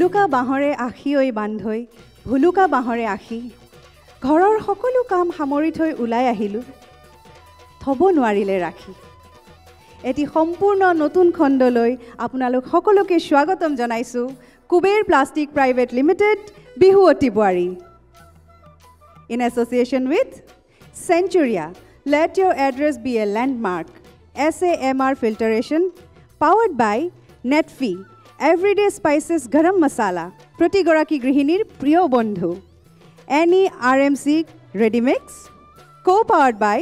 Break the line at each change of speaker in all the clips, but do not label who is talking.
ভুলুকা বাঁহৰে আশী ঐ বান্ধৈ ভুলুকা বাঁহৰে আশী ঘৰৰ সকলো কাম সামৰি থৈ ওলাই আহিলোঁ থব নোৱাৰিলে ৰাখি এটি সম্পূৰ্ণ নতুন খণ্ডলৈ আপোনালোক সকলোকে স্বাগতম জনাইছোঁ কুবেৰ প্লাষ্টিক প্ৰাইভেট লিমিটেড বিহুৱতী বোৱাৰী in association with Centuria let your address be a landmark SAMR filtration powered by Netfee everyday spices garam masala protigoraki grihinir priyo bondhu any RMC ready mix co-powered by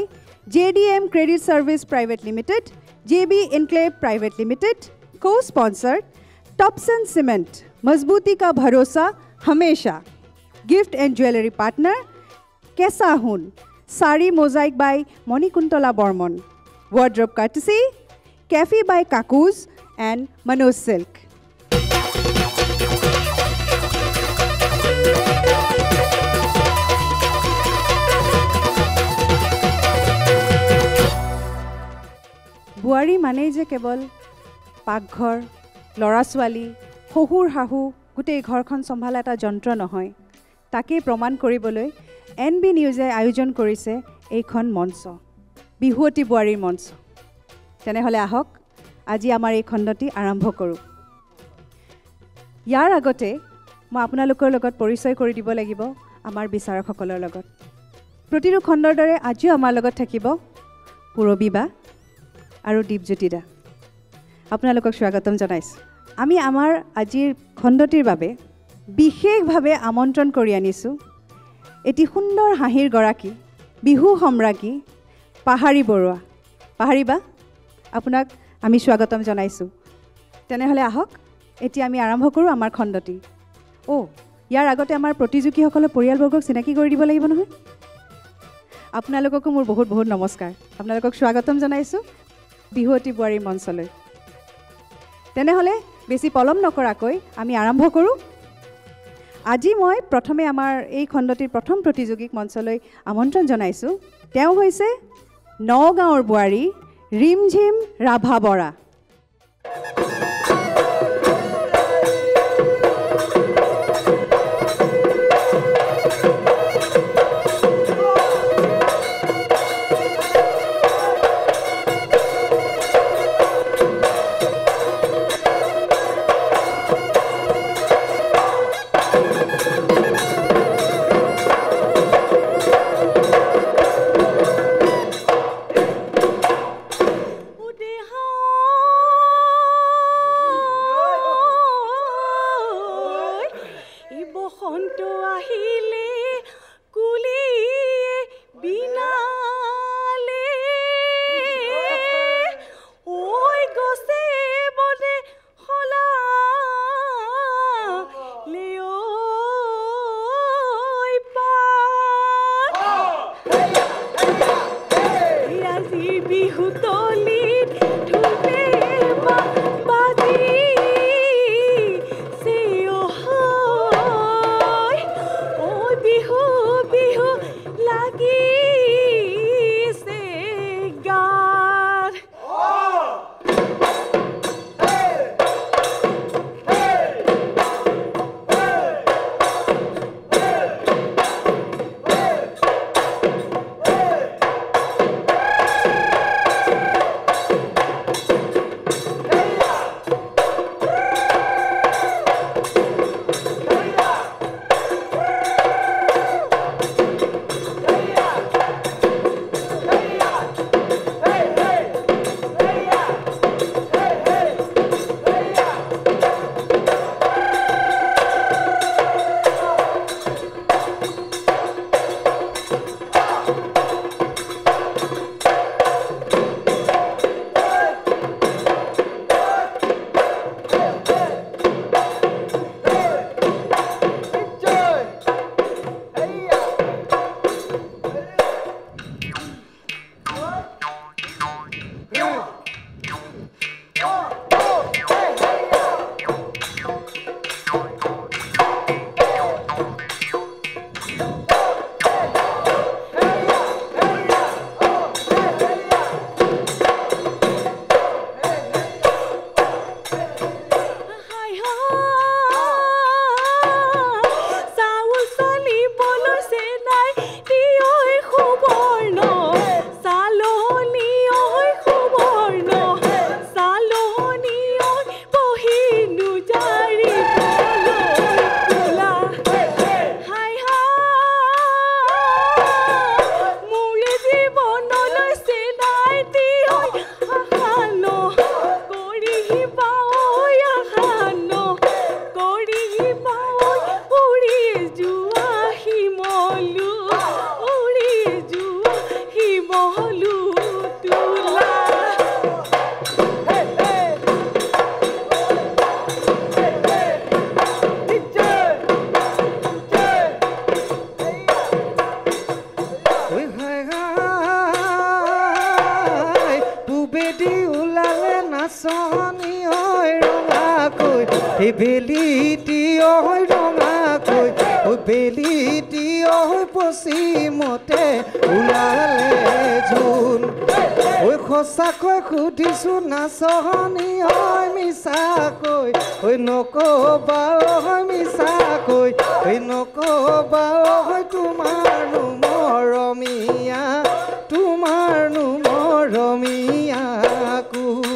JDM Credit Service Private Limited JB Enclave Private Limited co-sponsored Topson Cement Mazbuti ka bharosa hamesha gift and jewelry partner Kesahun Sari Mosaic by Monikuntala Bormon wardrobe courtesy Cafe by Kakus and Manoj Silk বুৱাৰী মানে যে কেৱল পাকঘৰ লৰা ছোৱালী শহুৰ শাহু গোটেই ঘৰখন চম্ভালা এটা যন্ত্ৰ নহয় তাকে প্ৰমাণ কৰিবলৈ এনবি নিউজে আয়োজন কৰিছে এইখন মঞ্চ বিহুৱতী বুৱাৰীৰ মঞ্চ তেনেহ'লে আহক আজি আমাৰ এই খণ্ডটি আৰম্ভ কৰোঁ ইয়াৰ আগতে মই আপোনালোকৰ লগত পৰিচয় কৰি দিব লাগিব আমাৰ বিচাৰকসকলৰ লগত প্ৰতিটো খণ্ডৰ দৰে আজিও আমাৰ লগত থাকিব পুৰবী বা আৰু দীপজ্যোতি দা আপোনালোকক স্বাগতম জনাইছোঁ আমি আমাৰ আজিৰ খণ্ডটিৰ বাবে বিশেষভাৱে আমন্ত্ৰণ কৰি আনিছোঁ এটি সুন্দৰ হাঁহিৰ গৰাকী বিহু সম্ৰাজ্ঞী পাহাৰী বৰুৱা পাহাৰী বা আপোনাক আমি স্বাগতম জনাইছোঁ তেনেহ'লে আহক এতিয়া আমি আৰম্ভ কৰোঁ আমাৰ খণ্ডটি ইয়াৰ আগতে আমাৰ প্ৰতিযোগীসকলৰ পৰিয়ালবৰ্গক চিনাকি কৰি দিব লাগিব নহয় আপোনালোককো মোৰ বহুত বহুত নমস্কাৰ আপোনালোকক স্বাগতম জনাইছোঁ বিহুৱতী বোৱাৰীৰ মঞ্চলৈ তেনেহ'লে বেছি পলম নকৰাকৈ আমি আৰম্ভ কৰোঁ আজি মই প্ৰথমে আমাৰ এই খণ্ডটিৰ প্ৰথম প্ৰতিযোগীক মঞ্চলৈ আমন্ত্ৰণ জনাইছোঁ তেওঁ হৈছে নগাঁৱৰ বোৱাৰী ৰিমঝিম ৰাভা বৰা
ঐ ৰঙাকৈ ঐ বেলি ঐ পশ্চিমতে ওলালে জোন ঐ সঁচাকৈ সুধিছো নাচনি ঐ মিছাকৈ ঐ নকবা ঐ মিছাকৈ ঐ নকবা ঐ তোমাৰনো মৰমীয়া তোমাৰনো মৰমীয়া কোন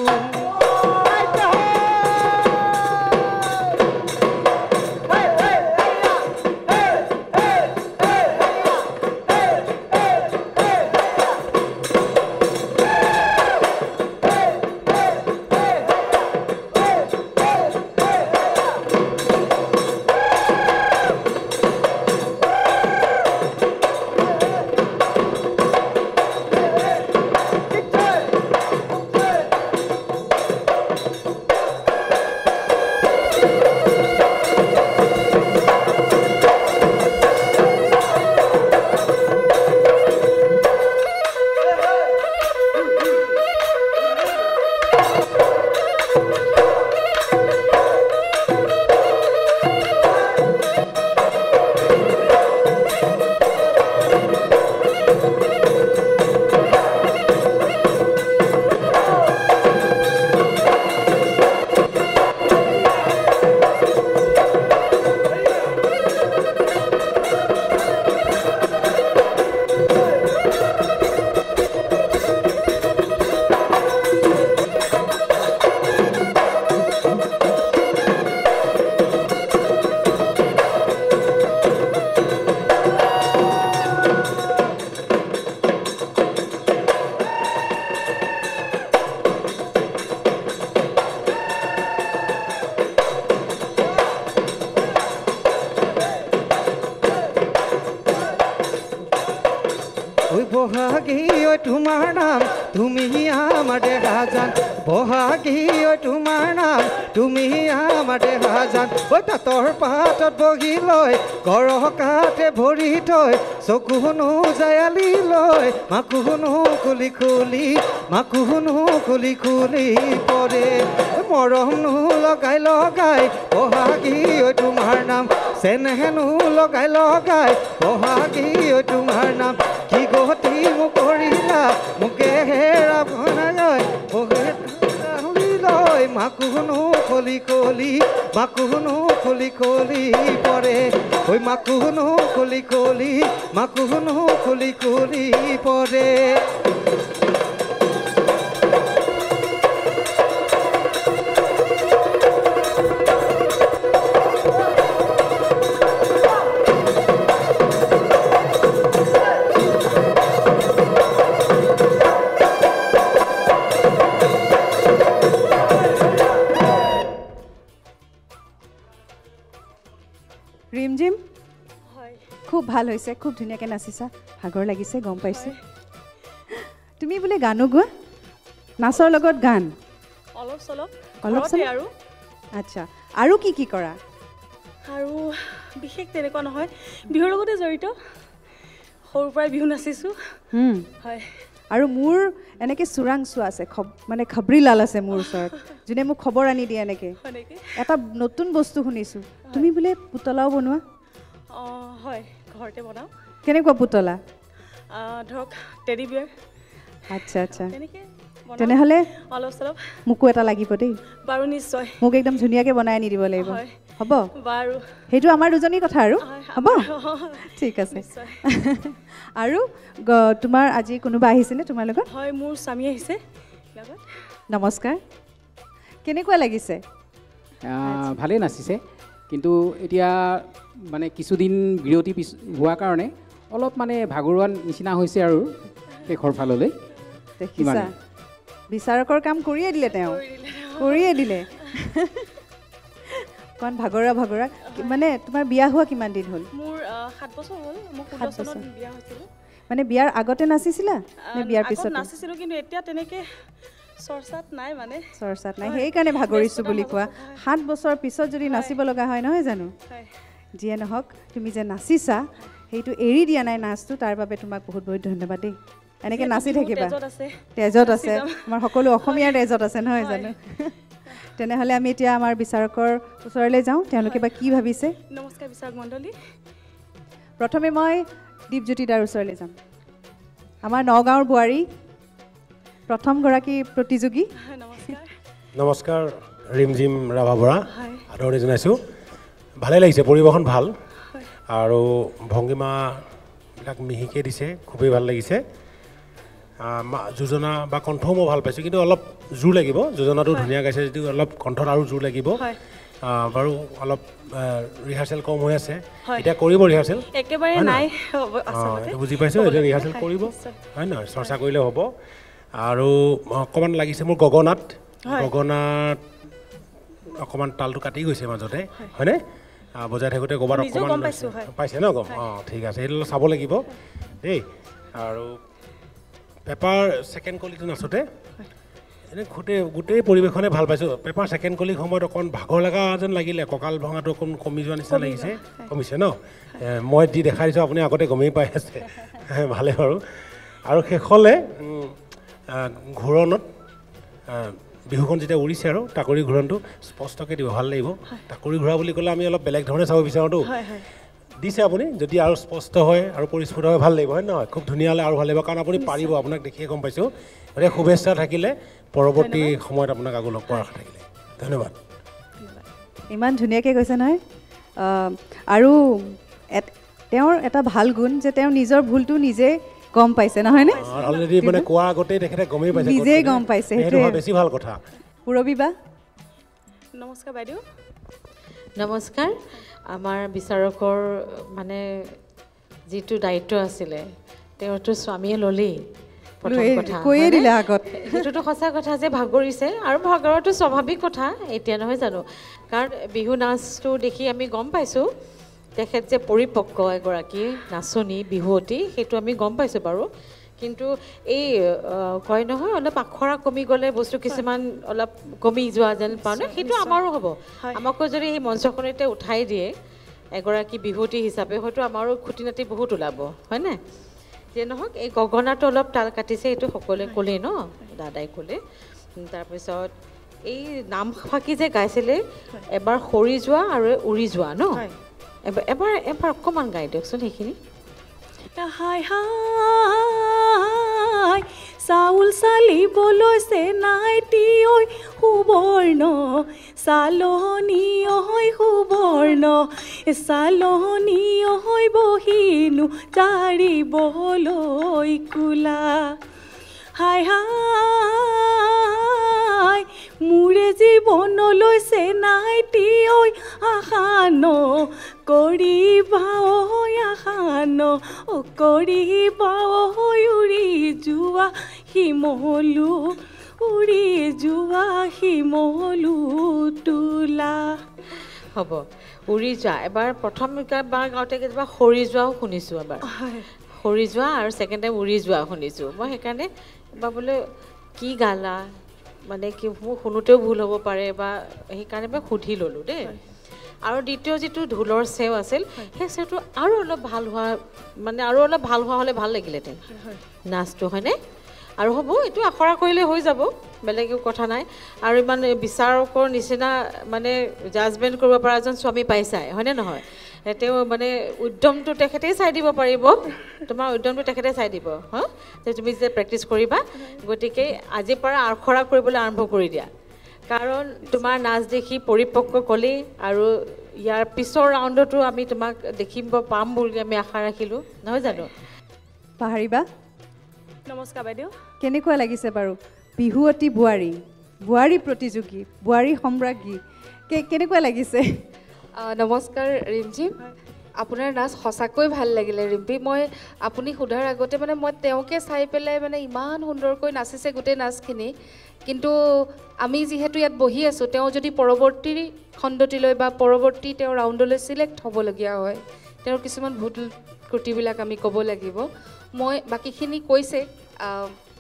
বহাগী ঐ তোমাৰ নাম তুমি আমাৰ দেহা জান বহাগী ঐ তোমাৰ নাম তুমি আমাৰ দেহা জান ঐ তাঁতৰ পাতত বহি লৈ গৰহ কাঠে ভৰি থৈ চকু শুনো জায়ালি লৈ মাকো শুনো খুলি খুলি মাকো শুনো খুলি খুলি পৰে মৰমনো লগাই লগাই বহাগী ঐ তোমাৰ নাম চেনেহনো লগাই লগাই বহাগী ঐ তোমাৰ নাম কি গতি মোক কৰিলা মোকে হেৰাব নাযায় লৈ মাকো শুনো খুলি খুলি মাকো শুনো খুলি খুলি পৰে ঐ মাকো শুনো খুলি খুলি মাকো শুনো খুলি খুলি পৰে
ৰিমজিম খুব ভাল হৈছে খুব ধুনীয়াকৈ নাচিছা ভাগৰ লাগিছে গম পাইছোঁ তুমি বোলে গানো গোৱা নাচৰ লগত গান
অলপ চলপ
অলপ চলপ
আৰু
আচ্ছা আৰু কি কি কৰা
আৰু বিশেষ তেনেকুৱা নহয় বিহুৰ লগতে জড়িত সৰুৰ পৰাই বিহু নাচিছোঁ হয়
আৰু মোৰ এনেকৈ চোৰাংচোৱা আছে মানে খবৰিলাল আছে মোৰ ওচৰত যোনে মোক খবৰ আনি দিয়ে এনেকৈ এটা নতুন বস্তু শুনিছোঁ তুমি বোলে পুতলাও বনোৱা
অঁ হয় ঘৰতে বনাওঁ
কেনেকুৱা পুতলা
ধৰক টেডি বিয়াৰ
আচ্ছা আচ্ছা
তেনেকৈ
তেনেহ'লে
অলপ চলপ
মোকো এটা লাগিব দেই
বাৰু নিশ্চয়
মোক একদম ধুনীয়াকৈ বনাই আনি দিব লাগিব হ'ব
বাৰু
সেইটো আমাৰ দুজনীৰ কথা আৰু হ'ব ঠিক আছে আৰু তোমাৰ আজি কোনোবা আহিছেনে তোমাৰ লগত
হয় মোৰ স্বামী আহিছে
নমস্কাৰ কেনেকুৱা লাগিছে
ভালেই নাচিছে কিন্তু এতিয়া মানে কিছুদিন বিৰতি হোৱাৰ কাৰণে অলপ মানে ভাগৰুৱা নিচিনা হৈছে আৰু শেষৰ ফাললৈ
দেখিছা বিচাৰকৰ কাম কৰিয়ে দিলে তেওঁ কৰিয়ে দিলে অকণ ভাগৰুৱা মানে তোমাৰ বিয়া হোৱা কিমান দিন হ'ল
মোৰ 7 বছৰ হ'ল মোক 7 বছৰত বিয়া হৈছিল
মানে বিয়াৰ আগতে নাচিছিলা নে বিয়াৰ পিছত
নাচিছিলোঁ কিন্তু এতিয়া তেনেকৈ চৰ্চাত নাই মানে
চৰ্চাত নাই সেইকাৰণে ভাগৰিছোঁ বুলি কোৱা 7 বছৰ পিছত যদি নাচিব লগা হয় নহয় জানো যিয়ে নহওক তুমি যে নাচিছা সেইটো এৰি দিয়া নাই নাচটো তাৰ বাবে তোমাক বহুত বহুত ধন্যবাদ দেই এনেকৈ নাচি থাকিবা তেজত আছে আমাৰ সকলো অসমীয়াৰ তেজত আছে নহয় জানো তেনেহ'লে আমি এতিয়া আমাৰ বিচাৰকৰ ওচৰলৈ যাওঁ তেওঁলোকে বা কি ভাবিছে
নমস্কাৰ বিচাৰক মণ্ডলী
প্ৰথমে মই দীপজ্যোতি দাৰ ওচৰলৈ যাম আমাৰ নগাঁৱৰ বোৱাৰী প্ৰথমগৰাকী প্ৰতিযোগী
নমস্কাৰ
নমস্কাৰ ৰিমজিম ৰাভা বৰা
হয়
আদৰণি জনাইছোঁ ভালেই লাগিছে পৰিৱেশন ভাল আৰু ভংগীমাবিলাক মিহিকৈ দিছে খুবেই ভাল লাগিছে যোজনা বা কণ্ঠও মই ভাল পাইছোঁ কিন্তু অলপ জোৰ লাগিব যোজনাটো ধুনীয়া গাইছে যদিও অলপ কণ্ঠত আৰু জোৰ লাগিব বাৰু অলপ ৰিহাৰ্চেল কম হৈ আছে এতিয়া কৰিব ৰিহাৰ্চেল
একেবাৰে নাই
এইটো বুজি পাইছোঁ এতিয়া ৰিহাৰ্চেল কৰিব হয় নহয় চৰ্চা কৰিলে হ'ব আৰু অকণমান লাগিছে মোৰ গগনাত অকণমান তালটো কাটি গৈছে মাজতে হয়নে বজাই থাকোঁতে ক'ৰবাত অকণমান পাইছে ন গম ঠিক আছে সেইটো চাব লাগিব দেই আৰু পেপাৰ ছেকেণ্ড কলিটো নাচোতে এনেই গোটেই পৰিৱেশনে ভাল পাইছোঁ পেপাৰ ছেকেণ্ড কলিৰ সময়ত অকণমান ভাগৰ লগা যেন লাগিলে কঁকাল ভঙাটো অকণমান কমি যোৱা নিচিনা লাগিছে কমিছে ন মই দি দেখাই দিছোঁ আপুনি আগতে গমেই পাই আছে ভালে বাৰু আৰু শেষলৈ ঘূৰণত বিহুখন যেতিয়া উৰিছে আৰু টাকুৰি ঘূৰণটো স্পষ্টকৈ দিব ভাল লাগিব টাকুৰি ঘূৰা বুলি ক'লে আমি অলপ বেলেগ ধৰণে চাব বিচাৰোঁতো দিছে আপুনি যদি আৰু স্পষ্ট হয় আৰু পৰিস্ফুট হয় ভাল লাগিব হয় নহয় খুব ধুনীয়া হ'লে আৰু ভাল লাগিব কাৰণ আপুনি পাৰিব আপোনাক দেখিয়ে গম পাইছোঁ গতিকে শুভেচ্ছা থাকিলে পৰৱৰ্তী সময়ত আপোনাক আকৌ লগ পোৱাৰ আশা থাকিলে ধন্যবাদ
ইমান ধুনীয়াকৈ কৈছে নহয় আৰু তেওঁৰ এটা ভাল গুণ যে তেওঁ নিজৰ ভুলটো নিজে গম পাইছে নহয়নে
অলৰেডি মানে কোৱাৰ আগতেই তেখেতে গমেই পাইছে
নিজেই গম পাইছে
সেইটো বেছি ভাল কথা
পুৰবী বা
নমস্কাৰ বাইদেউ
নমস্কাৰ আমাৰ বিচাৰকৰ মানে যিটো দায়িত্ব আছিলে তেওঁতো স্বামীয়ে ল'লেই প্ৰথম কথা
কৈয়ে দিলে আগত
সেইটোতো সঁচা কথা যে ভাগৰিছে আৰু ভাগৰটো স্বাভাৱিক কথা এতিয়া নহয় জানো কাৰণ বিহু নাচটো দেখি আমি গম পাইছোঁ তেখেত যে পৰিপক্ক এগৰাকী নাচনী বিহুৱতী সেইটো আমি গম পাইছোঁ বাৰু কিন্তু এই কয় নহয় অলপ আখৰা কমি গ'লে বস্তু কিছুমান অলপ কমি যোৱা যেন পাওঁ নে সেইটো আমাৰো হ'ব আমাকো যদি সেই মঞ্চখনতে উঠাই দিয়ে এগৰাকী বিহুৱতী হিচাপে হয়তো আমাৰো খুটি নাটি বহুত ওলাব হয়নে যে নহওক এই গগনাটো অলপ তাল কাটিছে এইটো সকলোৱে ক'লেই ন দাদাই ক'লে তাৰপিছত এই নাম ফাঁকি যে গাইছিলে এবাৰ সৰি যোৱা আৰু উৰি যোৱা ন এবাৰ অকণমান গাই দিয়কচোন সেইখিনি
হাই হাই চাউল চালিবলৈ চেনাইটি ঐ সুবৰ্ণ চালনী ঐ সুবৰ্ণ চালনী ঐ বহিনো জাৰিবলৈ কোলা হাই হাই মোৰে জীৱনলৈ চেনাইটি ঐ আশান কৰিবা ঐ আশান কৰিবা ঐ উৰি যোৱা শিমলু উৰি যোৱা শিমলু তোলা
হ'ব উৰি যোৱা এবাৰ প্ৰথম বাৰ গাওঁতে কেতিয়াবা সৰি যোৱাও শুনিছোঁ এবাৰ সৰি যোৱা আৰু ছেকেণ্ড টাইম উৰি যোৱা শুনিছোঁ মই সেইকাৰণে এবাৰ বোলে কি গালা মানে কি মোক শুনোতেও ভুল হ'ব পাৰে বা সেইকাৰণে মই সুধি ল'লোঁ দেই আৰু দ্বিতীয় যিটো ঢোলৰ চেও আছিল সেই চেওটো আৰু অলপ ভাল হোৱা মানে আৰু অলপ ভাল হোৱা হ'লে ভাল লাগিলেহেঁতেন নাচটো হয়নে আৰু হ'ব এইটো আখৰা কৰিলে হৈ যাব বেলেগ একো কথা নাই আৰু ইমান বিচাৰকৰ নিচিনা মানে জাজমেণ্ট কৰিব পৰা এজন স্বামী পাইছাই হয়নে নহয় তেওঁ মানে উদ্যমটো তেখেতেই চাই দিব পাৰিব তোমাৰ উদ্যমটো তেখেতে চাই দিব হা যে তুমি যে প্ৰেক্টিছ কৰিবা গতিকে আজিৰ পৰা আখৰা কৰিবলৈ আৰম্ভ কৰি দিয়া কাৰণ তোমাৰ নাচ দেখি পৰিপক্ক ক'লেই আৰু ইয়াৰ পিছৰ ৰাউণ্ডতো আমি তোমাক দেখিব পাম বুলি আমি আশা ৰাখিলোঁ নহয় জানো
পাহাৰিবা
নমস্কাৰ বাইদেউ
কেনেকুৱা লাগিছে বাৰু বিহুৱতী বোৱাৰী প্ৰতিযোগী বোৱাৰী সম্ৰাজ্ঞী কেনেকুৱা লাগিছে
নমস্কাৰ ৰিমজি আপোনাৰ নাচ সঁচাকৈ ভাল লাগিলে ৰিম্পী মই আপুনি সোধাৰ আগতে মানে মই তেওঁকে চাই পেলাই মানে ইমান সুন্দৰকৈ নাচিছে গোটেই নাচখিনি কিন্তু আমি যিহেতু ইয়াত বহি আছোঁ তেওঁ যদি পৰৱৰ্তী খণ্ডটিলৈ বা পৰৱৰ্তী তেওঁ ৰাউণ্ডলৈ ছিলেক্ট হ'বলগীয়া হয় তেওঁৰ কিছুমান ভুল ত্ৰুটিবিলাক আমি ক'ব লাগিব মই বাকীখিনি কৈছে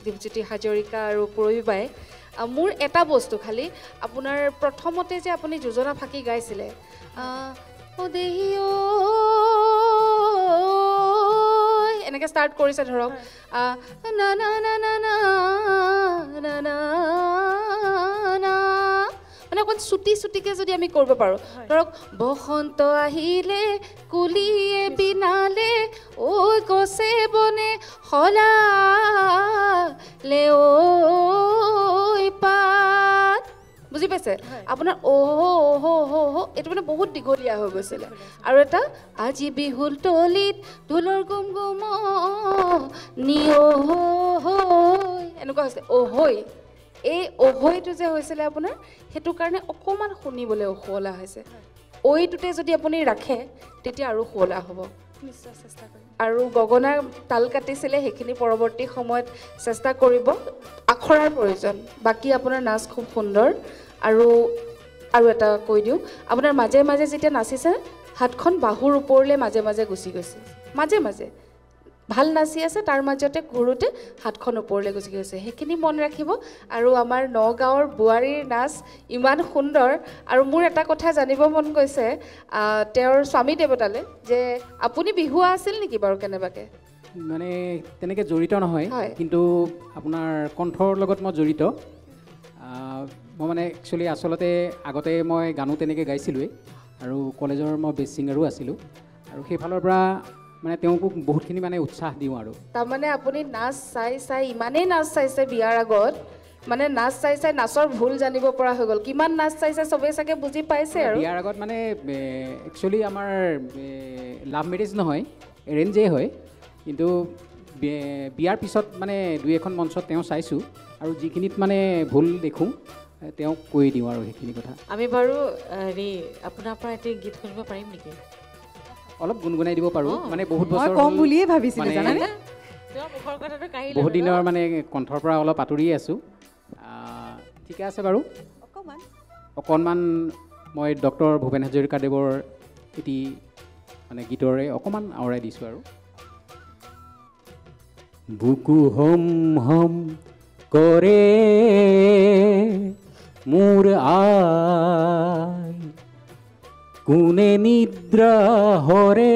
দীপজ্যোতি হাজৰিকা আৰু পুৰবীবাই মোৰ এটা বস্তু খালি আপোনাৰ প্ৰথমতে যে আপুনি যোজনা ফাঁকি গাইছিলে দেহি এনেকৈ ষ্টাৰ্ট কৰিছে ধৰক না না না না না না না না অকণ চুটিকৈ যদি আমি কৰিব পাৰোঁ ধৰক বসন্ত আহিলে কুলিয়ে বিনালে ঐ গছে বনে সলালে ঐ পাত বুজি পাইছে আপোনাৰ অহ এইটো মানে বহুত দীঘলীয়া হৈ গৈছিলে আৰু এটা আজি বিহুল তলিত ঢোলৰ গুম গুম এনেকুৱা হৈছে অহৈ এই অহৈটো যে হৈছিলে আপোনাৰ সেইটো কাৰণে অকণমান শুনিবলৈ শুৱলা হৈছে ঐটোতে যদি আপুনি ৰাখে তেতিয়া আৰু শুৱলা হ'ব
নিশ্চয় চেষ্টা কৰিম
আৰু গগনা তাল কাটিছিলে সেইখিনি পৰৱৰ্তী সময়ত চেষ্টা কৰিব আখৰাৰ প্ৰয়োজন বাকী আপোনাৰ নাচ খুব সুন্দৰ আৰু এটা কৈ দিওঁ আপোনাৰ মাজে মাজে যেতিয়া নাচিছে হাতখন বাহুৰ ওপৰলৈ মাজে মাজে গুচি গৈছে মাজে মাজে ভাল নাচি আছে তাৰ মাজতে ঘূৰোতে হাতখন ওপৰলৈ গুচি গৈছে সেইখিনি মন ৰাখিব আৰু আমাৰ নগাঁৱৰ বোৱাৰীৰ নাচ ইমান সুন্দৰ আৰু মোৰ এটা কথা জানিব মন গৈছে তেওঁৰ স্বামী দেৱতালে যে আপুনি বিহুৱা আছিল নেকি বাৰু কেনেবাকৈ
মানে তেনেকৈ জড়িত নহয় কিন্তু আপোনাৰ কণ্ঠৰ লগত মই জড়িত মই মানে একচুৱেলি আচলতে আগতে মই গানো তেনেকৈ গাইছিলোঁৱেই আৰু কলেজৰ মই বেষ্ট ছিংগাৰো আছিলোঁ আৰু সেইফালৰ পৰা মানে তেওঁকো বহুতখিনি মানে উৎসাহ দিওঁ আৰু
তাৰমানে আপুনি নাচ চাই ইমানেই নাচ চাইছে বিয়াৰ আগত মানে নাচ চাই নাচৰ ভুল জানিব পৰা হৈ গ'ল কিমান নাচ চাইছে চবেই চাগে বুজি পাইছে আৰু
বিয়াৰ আগত মানে একচুৱেলি আমাৰ লাভ মেৰেজ নহয় এৰেঞ্জেই হয় কিন্তু বিয়াৰ পিছত মানে দুই এখন মঞ্চত তেওঁ চাইছোঁ আৰু যিখিনিত মানে ভুল দেখোঁ তেওঁক কৈ দিওঁ আৰু সেইখিনি কথা
আমি বাৰু হেৰি আপোনাৰ পৰা এটি গীত শুনিব পাৰিম নেকি
অলপ গুণগুণাই দিব পাৰোঁ মানে বহুত
মই
বছৰ
কম বুলিয়ে ভাবিছিলোঁ জানানে
বহুত দিনৰ মানে কণ্ঠৰ পৰা অলপ আঁতৰিয়ে আছোঁ ঠিকে আছে বাৰু অকণমান মই ডক্টৰ ভূপেন হাজৰিকাদেৱৰ এটি মানে গীতৰে অকণমান আওৰাই দিছোঁ আৰু বুকু হম হম কৰে মোৰ আই কোনে নিদ্ৰা হৰে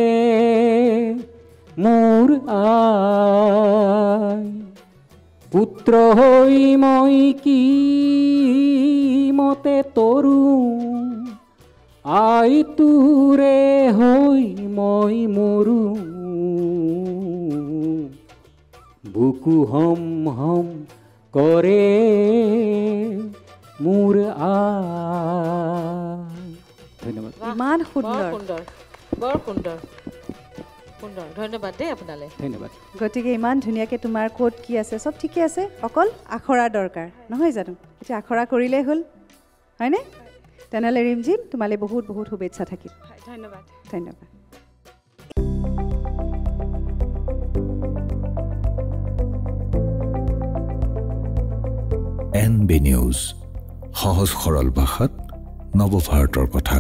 মোৰ আই পুত্ৰ হৈ মই কি মতে তৰু আই তোৰে হৈ মই মৰু বুকু হম হম কৰে মোৰ ধন্যবাদ
ইমান সুন্দৰ
বৰ সুন্দৰ ধন্যবাদ দেই আপোনালৈ
ধন্যবাদ
গতিকে ইমান ধুনীয়াকৈ তোমাৰ ক'ত কি আছে চব ঠিকে আছে অকল আখৰা দৰকাৰ নহয় জানো এতিয়া আখৰা কৰিলেই হ'ল হয়নে তেনেহ'লে ৰিমঝিম তোমালৈ বহুত বহুত শুভেচ্ছা থাকিল
ধন্যবাদ
ধন্যবাদ
NB নিউজ সহজ সৰল ভাষাত নৱভাৰতৰ কথা